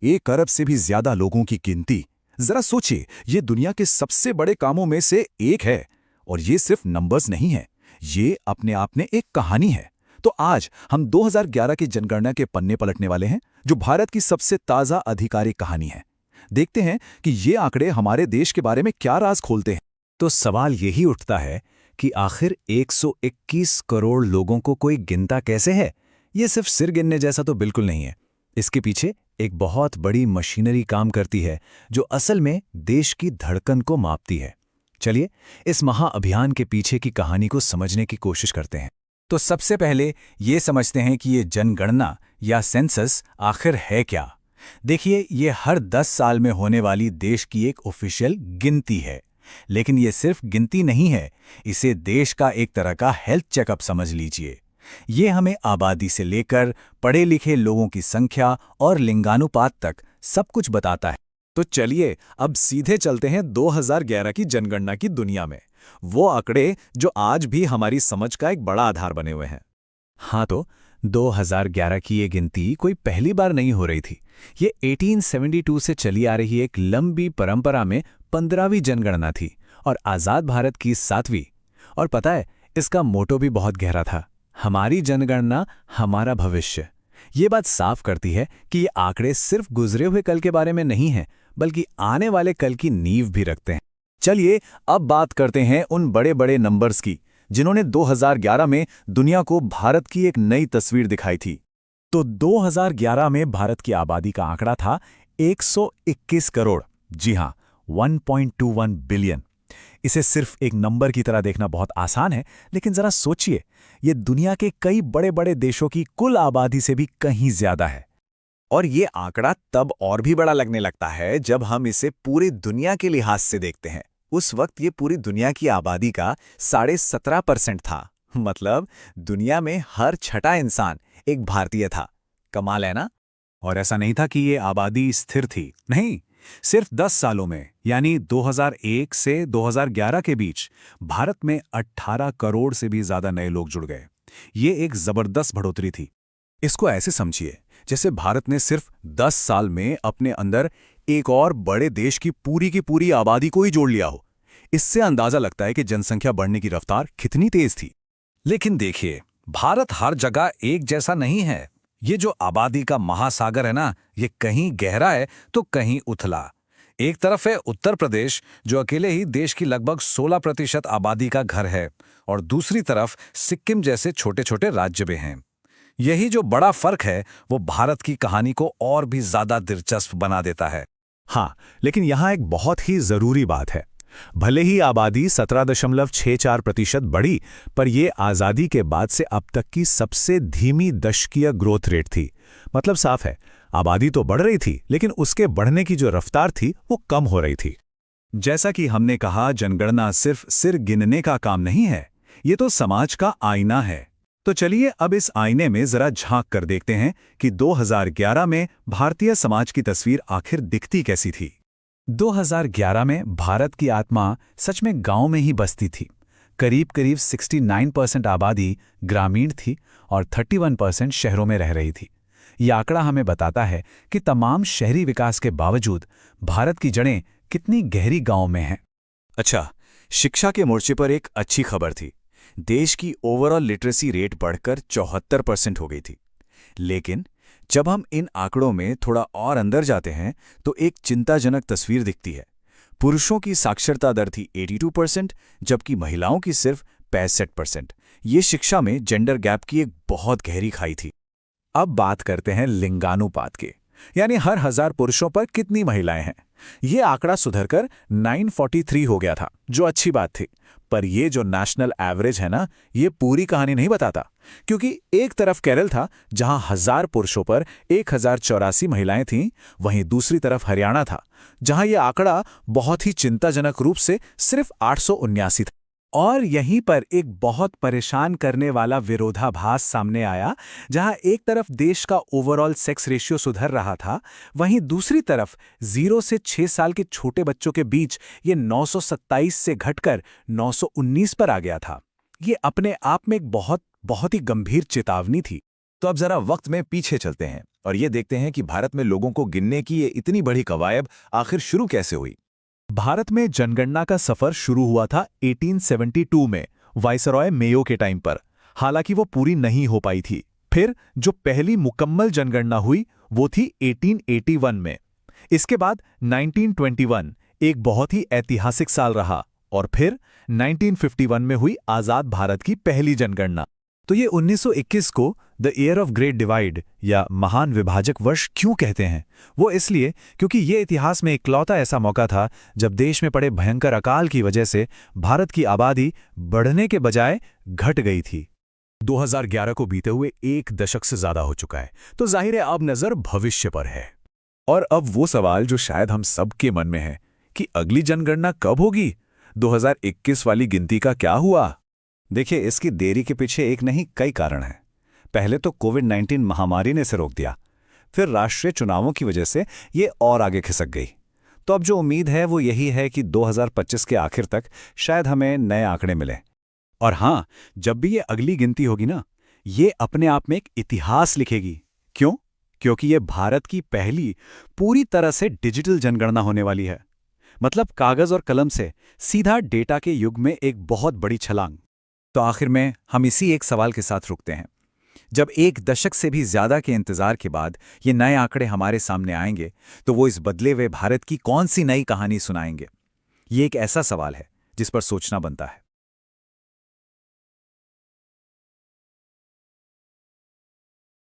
1 अरब से भी ज्यादा लोगों की गिनती। जरा सोचिए, ये दुनिया के सबसे बड़े कामों में से एक है। और ये सिर्फ नंबर्स नहीं है, ये अपने आप में एक कहानी है। तो आज हम 2011 की जनगणना के पन्ने पलटने वाले हैं, जो भारत की सबसे ताज़ा आधिकारिक कहानी है। देखते हैं कि ये आंकड़े हमारे देश के बारे में क्या राज खोलते हैं। तो सवाल यही उठता है कि आखिर 121 करोड़ लोगों को कोई गिनता कैसे है? ये सिर्फ सिर गिनने जैसा तो बिल्कुल नहीं है। इसके पीछे एक बहुत बड़ी मशीनरी काम करती है, जो असल में देश की धड़कन को मापती है। चलिए, इस महाअभियान के पीछे की कहानी को समझने की कोशिश करते हैं। तो सबसे पहले ये समझते हैं कि ये जनगणना या सेंसस आखिर है क्या। देखिए, ये हर 10 साल में होने वाली देश की एक ऑफिशियल गिनती है। लेकिन ये सिर्फ गिनती नहीं है, इसे देश का एक तरह का हेल्थ चेकअप समझ लीजिए। ये हमें आबादी से लेकर पढ़े लिखे लोगों की संख्या और लिंगानुपात तक सब कुछ बताता है। तो चलिए, अब सीधे चलते हैं 2011 की जनगणना की दुनिया में। वो आंकड़े जो आज भी हमारी समझ का एक बड़ा आधार बने हुए हैं। हाँ, तो 2011 की ये गिनती कोई पहली बार नहीं हो रही थी। ये 1872 से चली आ रही एक लंबी परंपरा में 15वीं जनगणना थी और आज़ाद भारत की 7वीं। और पता है, इसका मोटो भी बहुत गहरा था, हमारी जनगणना हमारा भविष्य। ये बात साफ करती है कि ये आंकड़े सिर्फ गुजरे हुए कल के बारे में नहीं हैं, बल्कि आने वाले कल की नींव भी रखते हैं। चलिए, अब बात करते हैं उन बड़े बड़े नंबर्स की, जिन्होंने 2011 में दुनिया को भारत की एक नई तस्वीर दिखाई थी। तो 2011 में भारत की आबादी का आंकड़ा था 121 करोड़। जी हाँ, 1.21 बिलियन। इसे सिर्फ एक नंबर की तरह देखना बहुत आसान है, लेकिन जरा सोचिए, ये दुनिया के कई बड़े बड़े देशों की कुल आबादी से भी कहीं ज्यादा है। और ये आंकड़ा तब और भी बड़ा लगने लगता है जब हम इसे पूरी दुनिया के लिहाज से देखते हैं। उस वक्त ये पूरी दुनिया की आबादी का 17.5% था। मतलब दुनिया में हर छठा इंसान एक भारतीय था। कमाल है ना? और ऐसा नहीं था कि ये आबादी स्थिर थी, नहीं। सिर्फ 10 सालों में, यानी 2001 से 2011 के बीच, भारत में 18 करोड़ से भी ज्यादा नए लोग जुड़ गए। ये एक जबरदस्त बढ़ोतरी थी। इसको ऐसे समझिए, जैसे भारत ने सिर्फ 10 साल में अपने अंदर एक और बड़े देश की पूरी आबादी को ही जोड़ लिया हो। इससे अंदाजा लगता है कि जनसंख्या बढ़ने की रफ्तार कितनी तेज थी। लेकिन देखिए, भारत हर जगह एक जैसा नहीं है। ये जो आबादी का महासागर है ना, ये कहीं गहरा है तो कहीं उथला। एक तरफ है उत्तर प्रदेश, जो अकेले ही देश की लगभग 16% आबादी का घर है, और दूसरी तरफ सिक्किम जैसे छोटे छोटे राज्य भी हैं। यही जो बड़ा फर्क है, वो भारत की कहानी को और भी ज्यादा दिलचस्प बना देता है। हाँ, लेकिन यहाँ एक बहुत ही जरूरी बात है। भले ही आबादी 17.64% बढ़ी, पर यह आज़ादी के बाद से अब तक की सबसे धीमी दशकीय ग्रोथ रेट थी। मतलब साफ है, आबादी तो बढ़ रही थी, लेकिन उसके बढ़ने की जो रफ्तार थी वो कम हो रही थी। जैसा कि हमने कहा, जनगणना सिर्फ सिर गिनने का काम नहीं है, ये तो समाज का आईना है। तो चलिए, अब इस आईने में जरा झांक कर देखते हैं कि 2011 में भारतीय समाज की तस्वीर आखिर दिखती कैसी थी। 2011 में भारत की आत्मा सच में गांव में ही बसती थी। करीब करीब 69% आबादी ग्रामीण थी और 31% शहरों में रह रही थी। ये आंकड़ा हमें बताता है कि तमाम शहरी विकास के बावजूद भारत की जड़ें कितनी गहरी गांव में हैं। अच्छा, शिक्षा के मोर्चे पर एक अच्छी खबर थी। देश की ओवरऑल लिटरेसी रेट बढ़कर 74% हो गई थी। लेकिन जब हम इन आंकड़ों में थोड़ा और अंदर जाते हैं, तो एक चिंताजनक तस्वीर दिखती है। पुरुषों की साक्षरता दर थी 82%, जबकि महिलाओं की सिर्फ 65%। ये शिक्षा में जेंडर गैप की एक बहुत गहरी खाई थी। अब बात करते हैं लिंगानुपात के, यानी हर 1000 पुरुषों पर कितनी महिलाएं हैं। ये आंकड़ा सुधरकर 943 हो गया था, जो अच्छी बात थी। पर ये जो नेशनल एवरेज है ना, ये पूरी कहानी नहीं बताता। क्योंकि एक तरफ केरल था, जहां 1000 पुरुषों पर 1084 महिलाएं थीं, वहीं दूसरी तरफ हरियाणा था, जहां यह आंकड़ा बहुत ही चिंताजनक रूप से सिर्फ 879 था। और यहीं पर एक बहुत परेशान करने वाला विरोधाभास सामने आया, जहां एक तरफ देश का ओवरऑल सेक्स रेशियो सुधर रहा था, वहीं दूसरी तरफ 0 से 6 साल के छोटे बच्चों के बीच ये 927 से घटकर 919 पर आ गया था। ये अपने आप में एक बहुत ही गंभीर चेतावनी थी। तो अब जरा वक्त में पीछे चलते हैं और ये देखते हैं कि भारत में लोगों को गिनने की ये इतनी बड़ी कवायद आखिर शुरू कैसे हुई। भारत में जनगणना का सफर शुरू हुआ था 1872 में वाइसरॉय मेयो के टाइम पर। हालांकि वो पूरी नहीं हो पाई थी। फिर जो पहली मुकम्मल जनगणना हुई वो थी 1881 में। इसके बाद 1921 एक बहुत ही ऐतिहासिक साल रहा और फिर 1951 में हुई आजाद भारत की पहली जनगणना। तो ये 1921 को the year of great divide या महान विभाजक वर्ष क्यों कहते हैं? वो इसलिए क्योंकि ये इतिहास में इकलौता ऐसा मौका था जब देश में पड़े भयंकर अकाल की वजह से भारत की आबादी बढ़ने के बजाय घट गई थी। 2011 को बीते हुए एक दशक से ज्यादा हो चुका है, तो जाहिर है अब नजर भविष्य पर है। और अब वो सवाल जो शायद हम सबके मन में है कि अगली जनगणना कब होगी? 2021 वाली गिनती का क्या हुआ? देखिए, इसकी देरी के पीछे एक नहीं कई कारण हैं। पहले तो कोविड-19 महामारी ने इसे रोक दिया, फिर राष्ट्रीय चुनावों की वजह से ये और आगे खिसक गई। तो अब जो उम्मीद है वो यही है कि 2025 के आखिर तक शायद हमें नए आंकड़े मिलें। और हाँ, जब भी ये अगली गिनती होगी ना, ये अपने आप में एक इतिहास लिखेगी। क्यों? क्योंकि ये भारत की पहली पूरी तरह से डिजिटल जनगणना होने वाली है। मतलब कागज और कलम से सीधा डेटा के युग में एक बहुत बड़ी छलांग। तो आखिर में हम इसी एक सवाल के साथ रुकते हैं। जब एक दशक से भी ज्यादा के इंतजार के बाद ये नए आंकड़े हमारे सामने आएंगे, तो वो इस बदले हुए भारत की कौन सी नई कहानी सुनाएंगे? ये एक ऐसा सवाल है जिस पर सोचना बनता है।